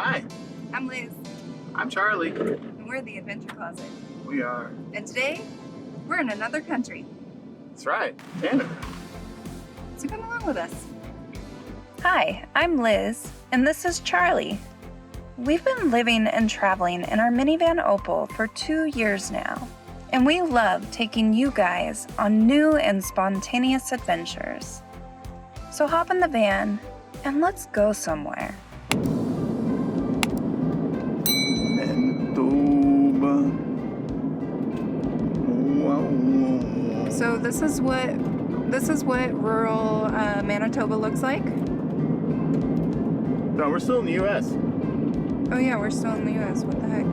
Hi, I'm Liz, I'm Charlie. and we're the Adventure Closet. We are. And today, we're in another country. That's right, Canada. So come along with us. Hi, I'm Liz, and this is Charlie. We've been living and traveling in our minivan Opal for 2 years now, and we love taking you guys on new and spontaneous adventures. So hop in the van and let's go somewhere. Manitoba. So this is what rural Manitoba looks like. No, we're still in the U.S. Oh yeah, we're still in the U.S. What the heck?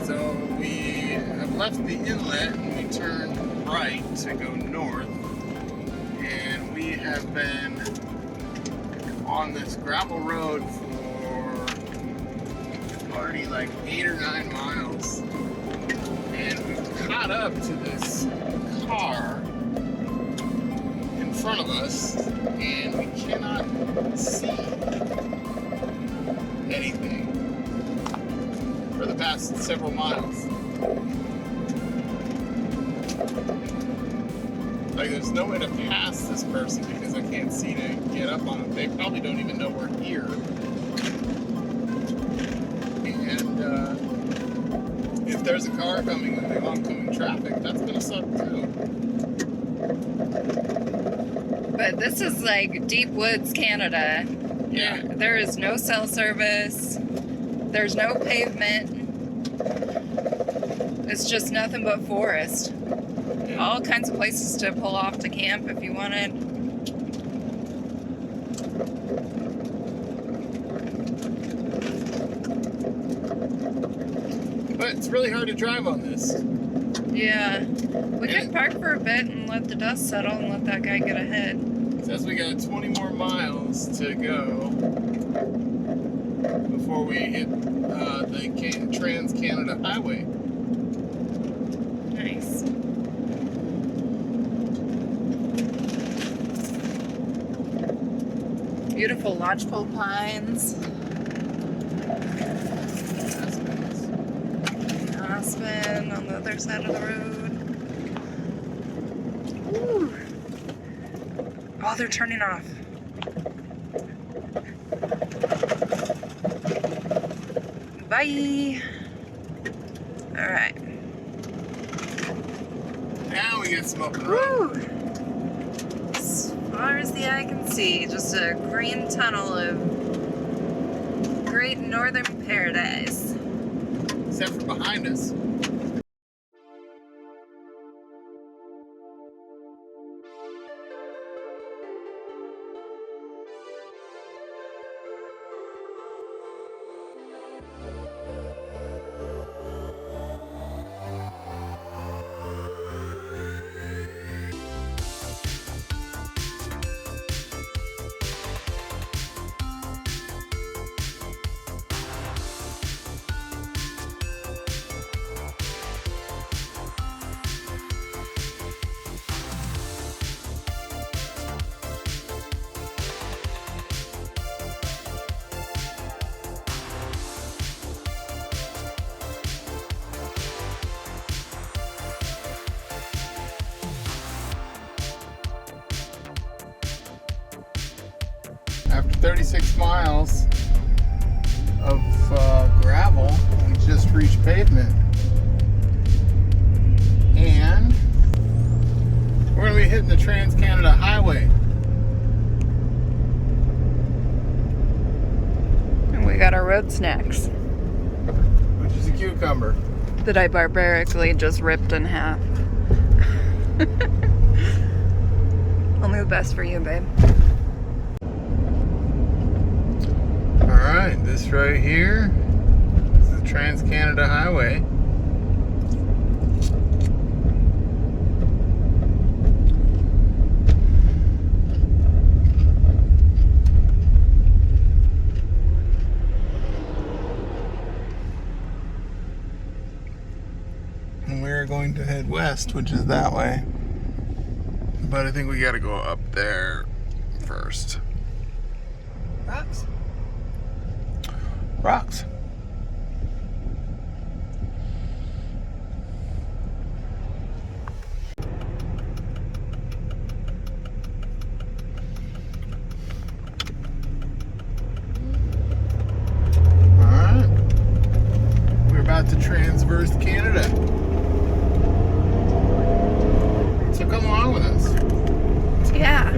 So we have left the inlet and we turned right to go north. And we have been on this gravel road for already like 8 or 9 miles. And we've caught up to this car in front of us and we cannot see anything for the past several miles. Like, there's no way to pass this person because I can't see to get up on them. They probably don't even know we're here. And if there's a car coming in the oncoming traffic, that's gonna suck too. But this is like deep woods Canada. Yeah. There is no cell service. There's no pavement. It's just nothing but forest. Yeah. All kinds of places to pull off to camp if you wanted. But it's really hard to drive on this. Yeah. We could park for a bit and let the dust settle and let that guy get ahead. It says we got 20 more miles to go before we hit the Trans-Canada Highway. Nice. Beautiful lodgepole pines. Aspen on the other side of the road. Ooh. Oh, they're turning off. Bye. All right. Now we get some up and running. Woo. As far as the eye can see, just a green tunnel of great northern paradise. Except for behind us. After 36 miles of gravel, we just reached pavement. And we're going to be hitting the Trans-Canada Highway. And we got our road snacks Which is a cucumber. that I barbarically just ripped in half. Only the best for you, babe. Alright, this right here is the Trans-Canada Highway. And we're going to head west, which is that way. But I think we gotta go up there first. Rocks. Rocks. Alright. We're about to transverse Canada. So come along with us. Yeah.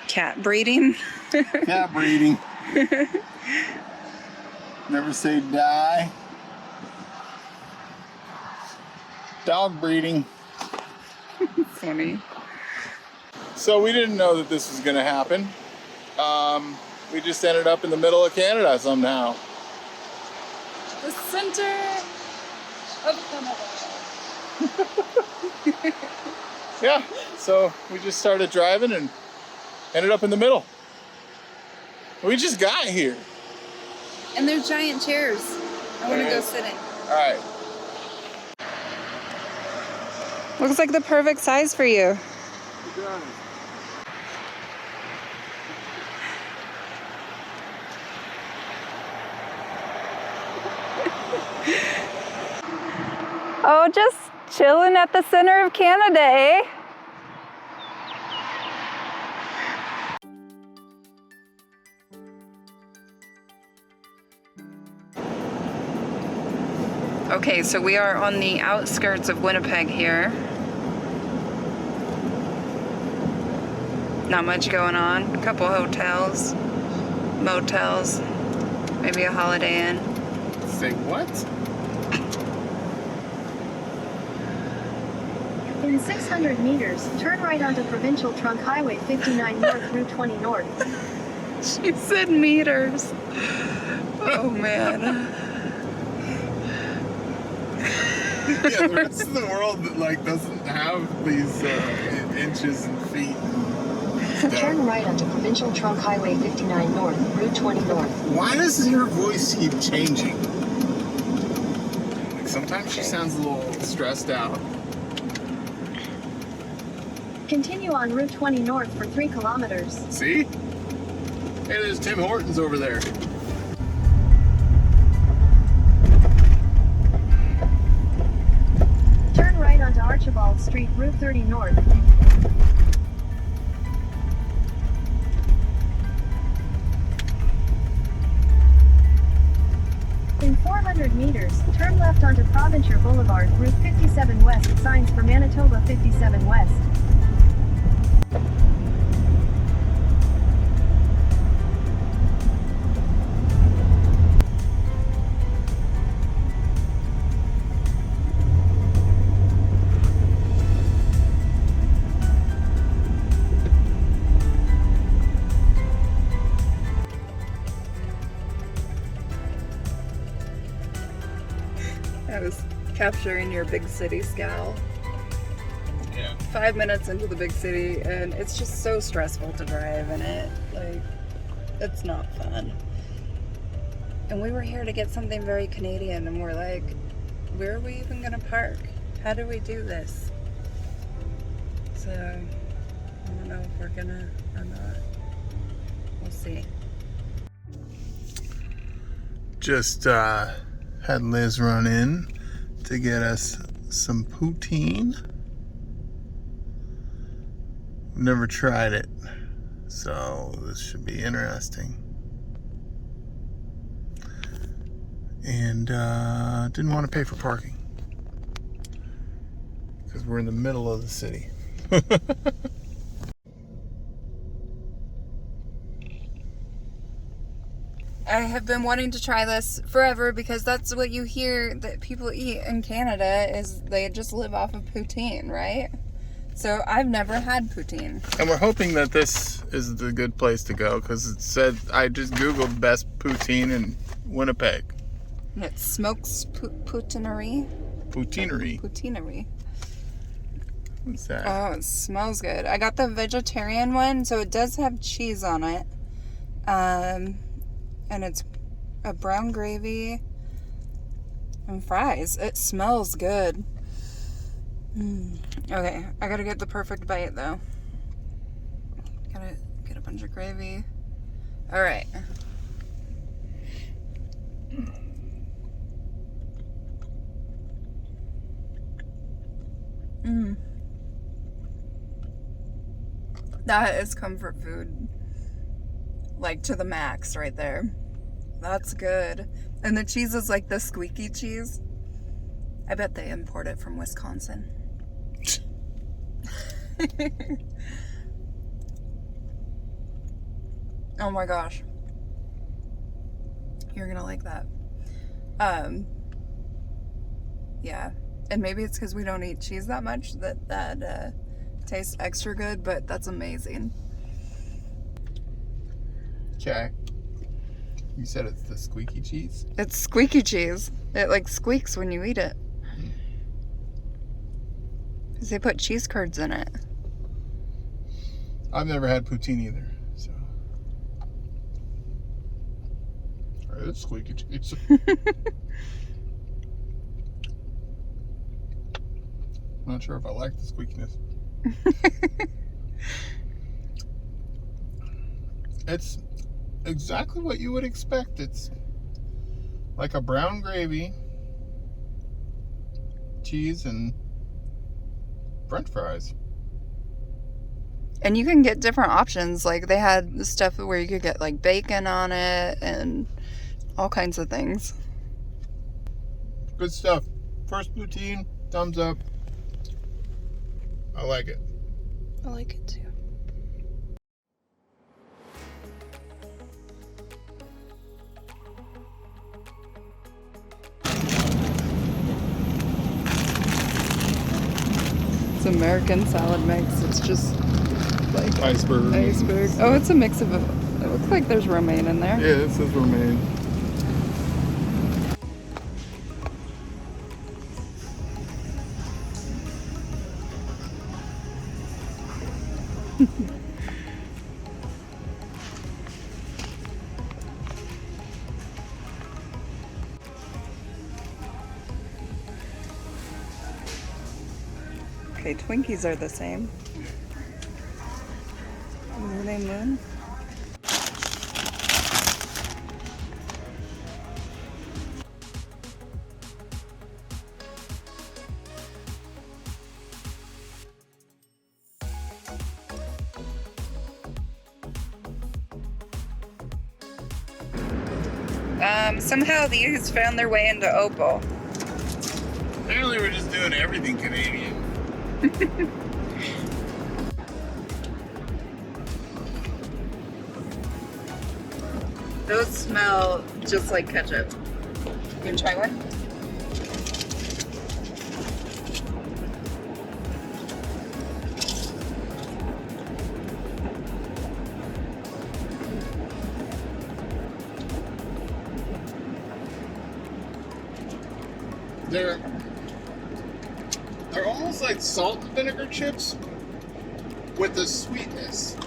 Cat breeding. Cat breeding. Never say die. Dog breeding. Funny. So we didn't know that this was going to happen. We just ended up in the middle of Canada somehow. The center of Canada. Yeah, so we just started driving and ended up in the middle. We just got here. And there's giant chairs. I want to go sit in. All right. Looks like the perfect size for you. Oh, just chilling at the center of Canada, eh? Okay, so we are on the outskirts of Winnipeg here. Not much going on. A couple hotels, motels, maybe a Holiday Inn. Say what? In 600 meters, turn right onto Provincial Trunk Highway 59 North, Route 20 North. She said meters. Oh man. Yeah, the rest of the world that like doesn't have these inches and feet. Turn right onto Provincial Trunk Highway 59 North, Route 20 North. Why does your voice keep changing? Like sometimes she sounds a little stressed out. Continue on Route 20 North for 3 kilometers. See? Hey, there's Tim Hortons over there. Turn right onto Archibald Street, Route 30 North. In 400 meters, turn left onto Provincial Boulevard, Route 57 West. Signs for Manitoba 57 West. capturing your big city scowl. Yeah. 5 minutes into the big city, and it's just so stressful to drive in it. Like, it's not fun. And we were here to get something very Canadian, and we're like, where are we even gonna park? How do we do this? So, I don't know if we're gonna or not. We'll see. Just had Liz run in to get us some poutine. Never tried it, so this should be interesting. And didn't want to pay for parking because we're in the middle of the city. I have been wanting to try this forever because that's what you hear that people eat in Canada is they just live off of poutine, right? So I've never had poutine. And we're hoping that this is the good place to go because it said, I just Googled best poutine in Winnipeg. And it's Smokes Poutinerie. Poutinery. What's that? Oh, it smells good. I got the vegetarian one, so it does have cheese on it. And it's a brown gravy and fries. It smells good. Okay, I gotta get the perfect bite though. Gotta get a bunch of gravy. Alright. That is comfort food. Like to the max right there. That's good. And the cheese is like the squeaky cheese. I bet they import it from Wisconsin. Oh my gosh. You're gonna like that. Yeah. And maybe it's because we don't eat cheese that much that tastes extra good, but that's amazing. Okay. You said it's the squeaky cheese? It's squeaky cheese. It like squeaks when you eat it. Because they put cheese curds in it. I've never had poutine either, so. It's squeaky cheese. I'm not sure if I like the squeakiness. It's exactly what you would expect. It's like a brown gravy, cheese, and French fries. And you can get different options. Like they had stuff where you could get like bacon on it and all kinds of things. Good stuff. First poutine, thumbs up. I like it. I like it too. It's American salad mix. It's just like Iceberg. Oh, it's a mix of it looks like there's romaine in there. Yeah, it says romaine. Okay, Twinkies are the same. Are they moon? Somehow these found their way into Opal. Apparently we're just doing everything Canadian. Those smell just like ketchup. You can try one? They're almost like salt and vinegar chips with the sweetness.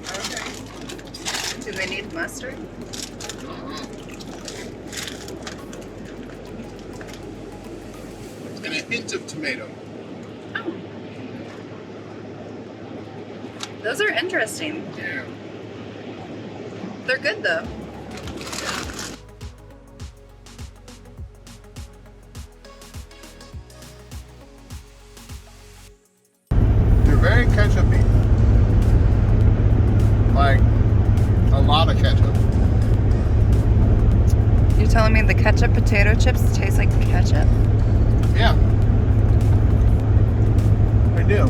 Okay. Do they need mustard? And a hint of tomato. Oh. Those are interesting. Yeah. They're good though. They're very ketchup-y. Like, a lot of ketchup. You're telling me the ketchup potato chips taste like ketchup? Yeah. They do.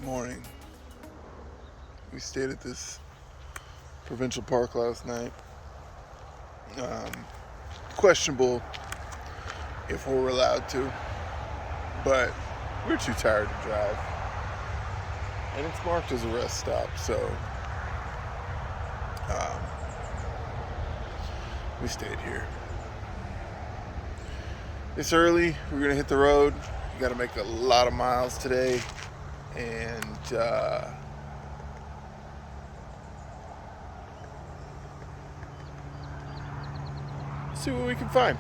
Morning. We stayed at this Provincial Park last night. Questionable if we're allowed to, but we're too tired to drive. And it's marked as a rest stop, so we stayed here. It's early, we're gonna hit the road. We gotta make a lot of miles today. And see what we can find.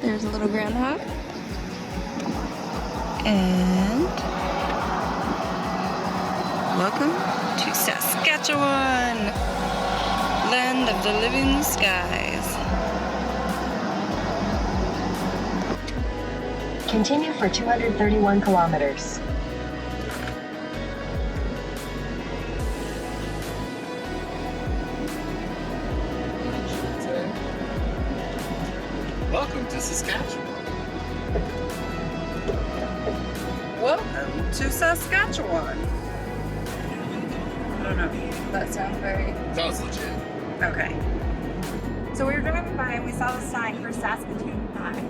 There's a little groundhog. And welcome to Saskatchewan, land of the living skies. Continue for 231 kilometers. Welcome to Saskatchewan. Welcome to Saskatchewan. I don't know. That sounds very... That was legit. Okay. So we were driving by and we saw the sign for Saskatoon Pie.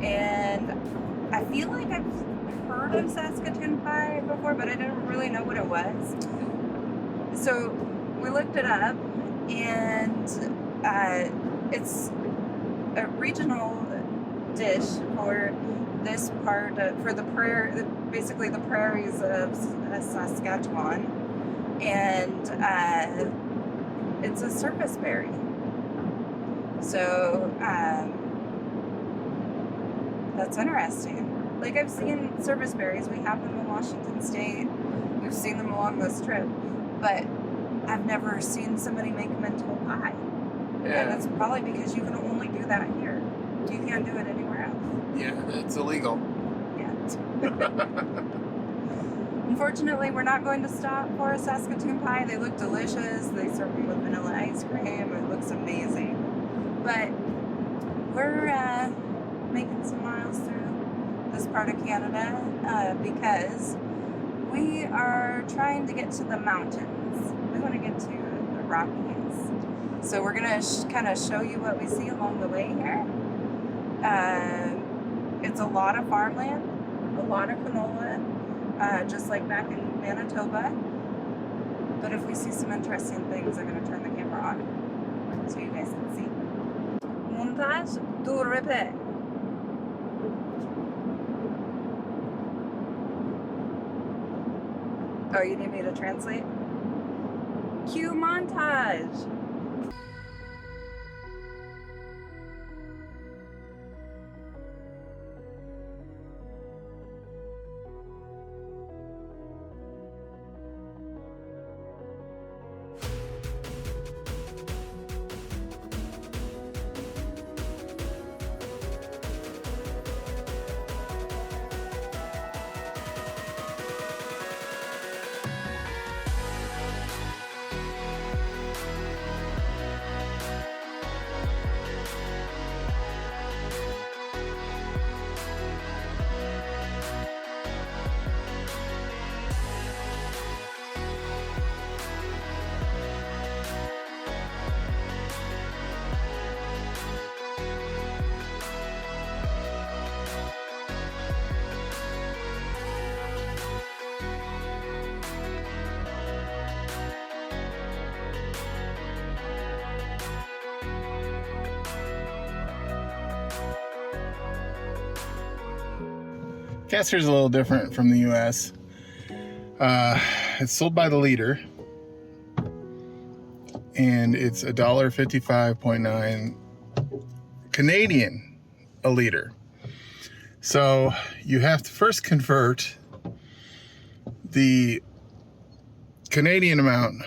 And I feel like I've heard of Saskatoon Pie before, but I didn't really know what it was. So we looked it up, and it's a regional dish for this part of, for the prairie, basically the prairies of Saskatchewan, and it's a surface berry. So that's interesting. Like, I've seen surface berries. We have them in Washington State. We've seen them along this trip, but I've never seen somebody make them into a pie. Yeah. And it's probably because you can only do that here. You can't do it anywhere else. Yeah, it's illegal. Yeah. Unfortunately, we're not going to stop for a Saskatoon pie. They look delicious. They serve them with vanilla ice cream. It looks amazing. But we're making some miles through this part of Canada because we are trying to get to the mountains. We want to get to the Rockies. So we're gonna kind of show you what we see along the way here. It's a lot of farmland, a lot of canola, just like back in Manitoba. But if we see some interesting things, I'm gonna turn the camera on so you guys can see. Montage du répète. Oh, you need me to translate? Cue montage. Gas here is a little different from the US. It's sold by the liter, and it's $1.55.9 Canadian a liter. So you have to first convert the Canadian amount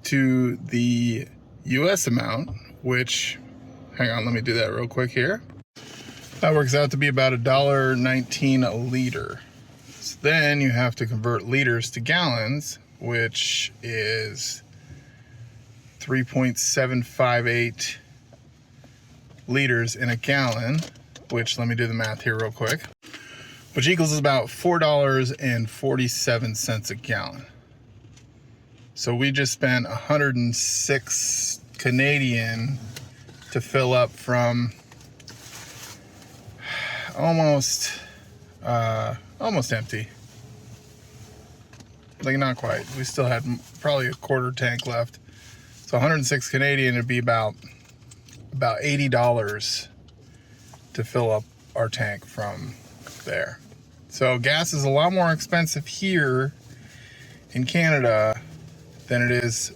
to the US amount, which, hang on, let me do that real quick here. That works out to be about $1.19 a liter. So then you have to convert liters to gallons, which is 3.758 liters in a gallon, which, let me do the math here real quick, which equals about $4.47 a gallon. So we just spent 106 Canadian to fill up from almost empty. Like, not quite. We still had probably a quarter tank left. So 106 Canadian would be about $80 to fill up our tank from there. So gas is a lot more expensive here in Canada than it is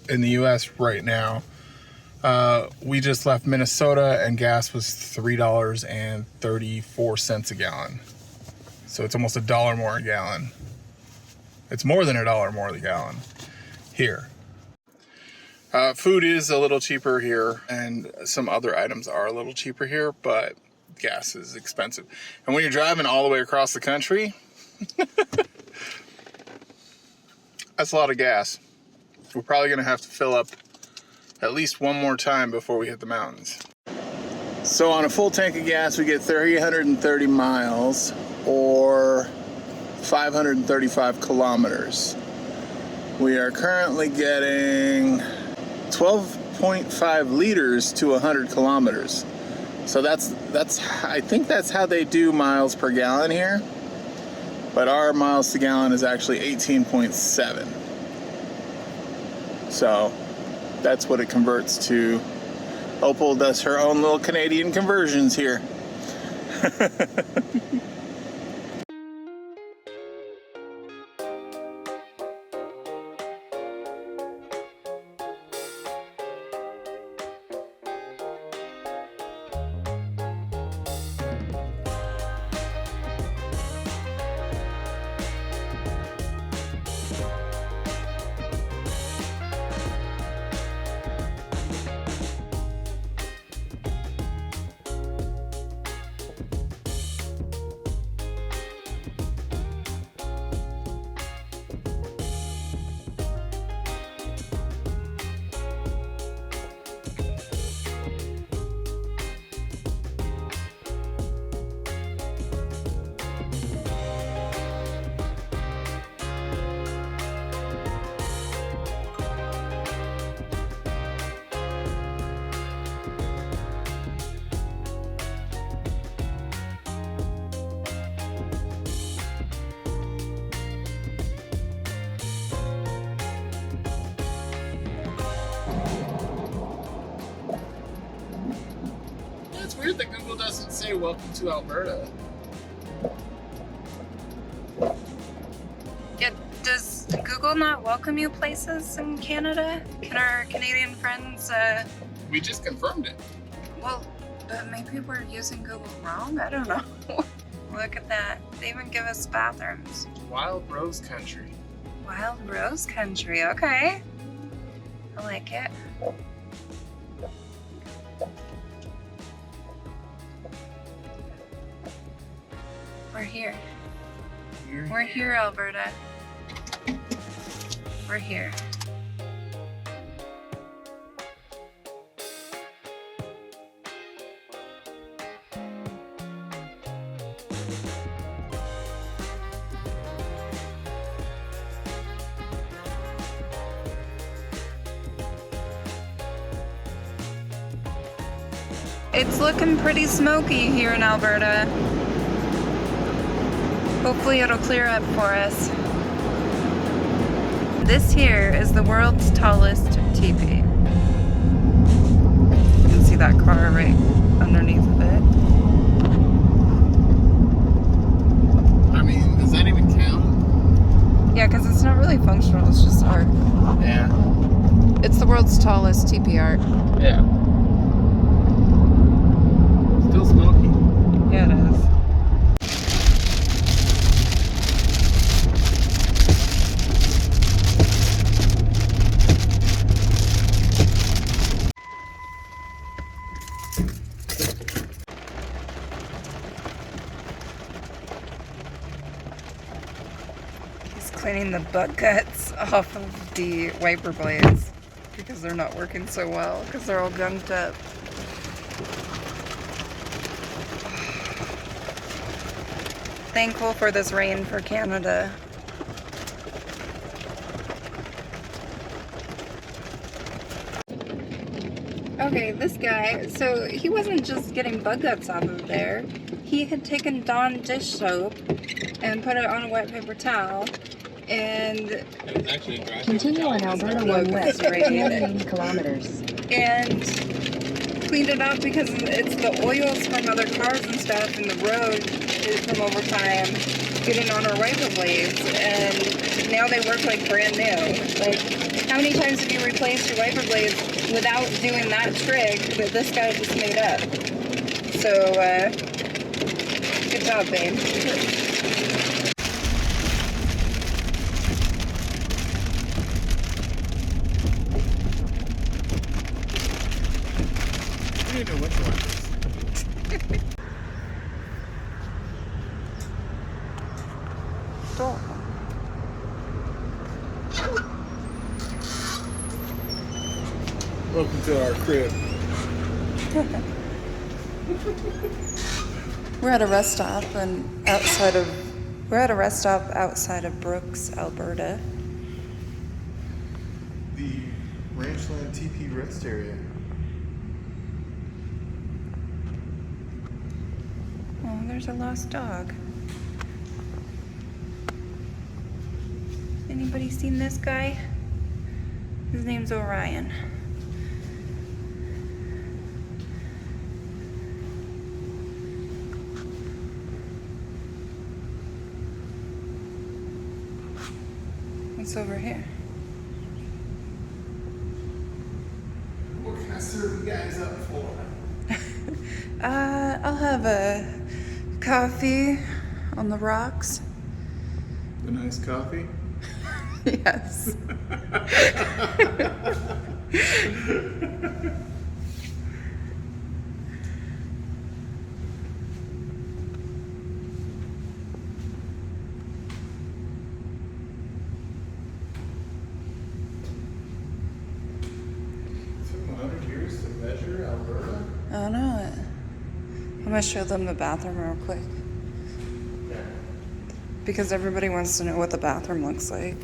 in the US right now. We just left Minnesota and gas was $3.34 a gallon. So it's almost $1 more a gallon. It's more than $1 more a gallon here. Food is a little cheaper here, and some other items are a little cheaper here, but gas is expensive. And when you're driving all the way across the country, that's a lot of gas. We're probably gonna have to fill up at least one more time before we hit the mountains. So on a full tank of gas, we get 330 miles or 535 kilometers. We are currently getting 12.5 liters to 100 kilometers. So that's I think that's how they do miles per gallon here. But our miles to gallon is actually 18.7. So that's what it converts to. Opal does her own little Canadian conversions here. say welcome to Alberta. Yeah, does Google not welcome you places in Canada? Can our Canadian friends, We just confirmed it. well, but maybe we're using Google wrong? I don't know. Look at that. They even give us bathrooms. Wild Rose Country. Wild Rose Country, okay. I like it. We're here. We're here, Alberta. We're here. It's looking pretty smoky here in Alberta. Hopefully it'll clear up for us. This here is the world's tallest teepee. You can see that car right underneath of it. I mean, does that even count? Yeah, because it's not really functional, it's just art. Yeah. It's the world's tallest teepee art. Yeah. Still smoky. Yeah, it is. Cleaning the butt guts off of the wiper blades because they're not working so well because they're all gunked up. Thankful for this rain for Canada. Okay, this guy, so he wasn't just getting bug guts off of there. He had taken Dawn dish soap and put it on a wet paper towel and Continue on Alberta 1 West for 280 kilometers. and cleaned it up because it's the oils from other cars and stuff in the road from over time getting on our wiper blades, and now they work like brand new. Like, how many times have you replaced your wiper blades without doing that trick that this guy just made up? So, good job, babe. I don't know which one it is. Stop. Welcome to our crib. We're at a rest stop outside of Brooks, Alberta. The Ranchland TP rest area. Oh, there's a lost dog. Anybody seen this guy? His name's Orion. What's over here? What can I serve you guys up for? I'll have a coffee on the rocks. A nice coffee? Yes. Measure Alberta? I don't know it. I'm gonna show them the bathroom real quick. Yeah. Because everybody wants to know what the bathroom looks like.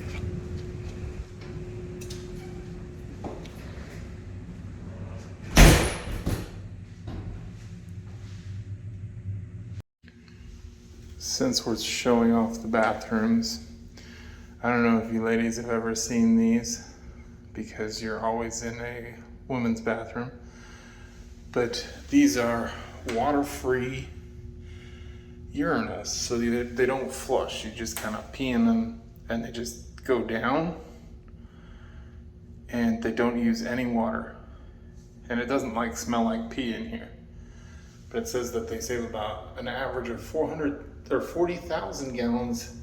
Since we're showing off the bathrooms, I don't know if you ladies have ever seen these because you're always in a women's bathroom, but these are water-free urinals, so they don't flush. You just kind of pee in them and they just go down, and they don't use any water. And it doesn't like smell like pee in here. But it says that they save about an average of 40,000 gallons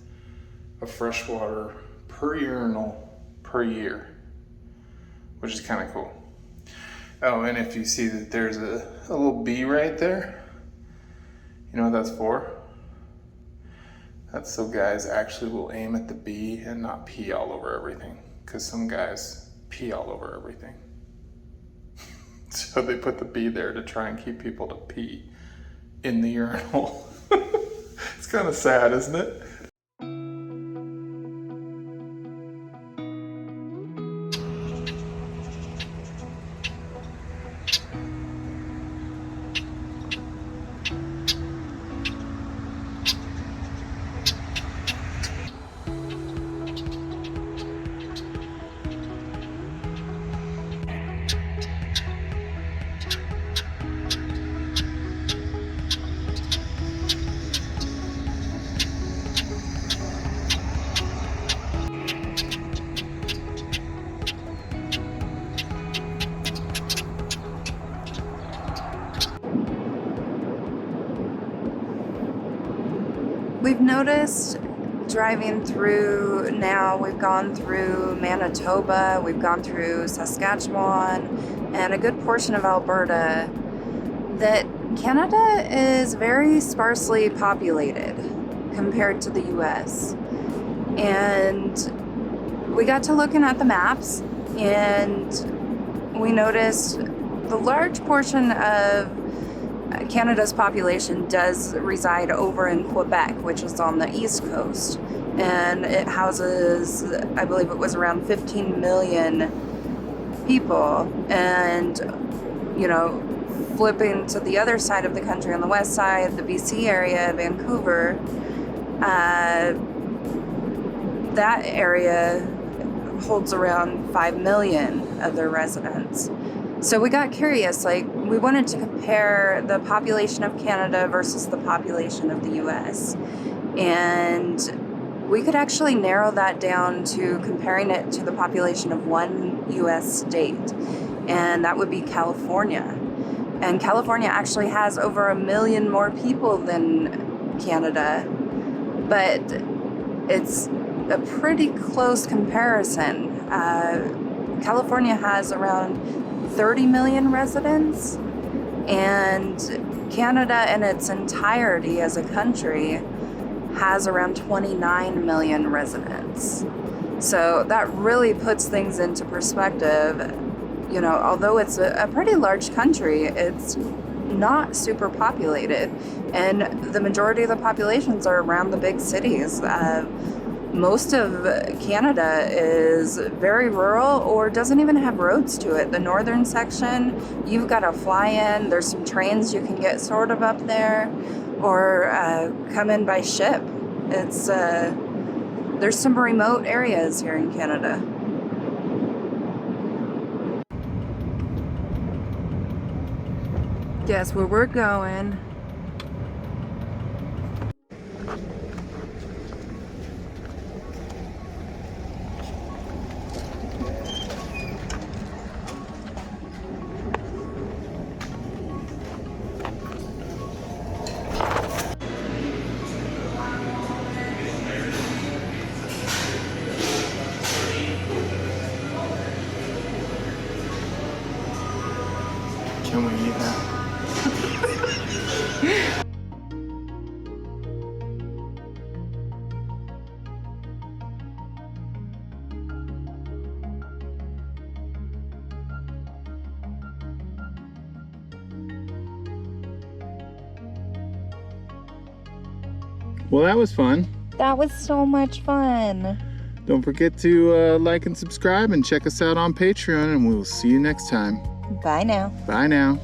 of fresh water per urinal per year, which is kind of cool. Oh, and if you see that there's a little bee right there, you know what that's for? That's so guys actually will aim at the bee and not pee all over everything, because some guys pee all over everything. So they put the bee there to try and keep people to pee in the urinal. It's kind of sad, isn't it? We've noticed driving through now, we've gone through Manitoba, we've gone through Saskatchewan, and a good portion of Alberta, that Canada is very sparsely populated compared to the US. And we got to looking at the maps, and we noticed the large portion of Canada's population does reside over in Quebec, which is on the east coast, and it houses, I believe it was around 15 million people. And you know, flipping to the other side of the country on the west side, the BC area, Vancouver, that area holds around 5 million of their residents. So we got curious, like, we wanted to compare the population of Canada versus the population of the US. And we could actually narrow that down to comparing it to the population of one US state, and that would be California. And California actually has over 1 million more people than Canada, but it's a pretty close comparison. California has around 30 million residents, and Canada in its entirety as a country has around 29 million residents. So that really puts things into perspective. You know, although it's a pretty large country, it's not super populated, and the majority of the populations are around the big cities. Most of Canada is very rural or doesn't even have roads to it. The northern section, you've got to fly in. There's some trains you can get sort of up there, or come in by ship. It's there's some remote areas here in Canada. Guess where we're going. Can we eat that? Well, that was fun. That was so much fun. Don't forget to like and subscribe, and check us out on Patreon, and we will see you next time. Bye now. Bye now.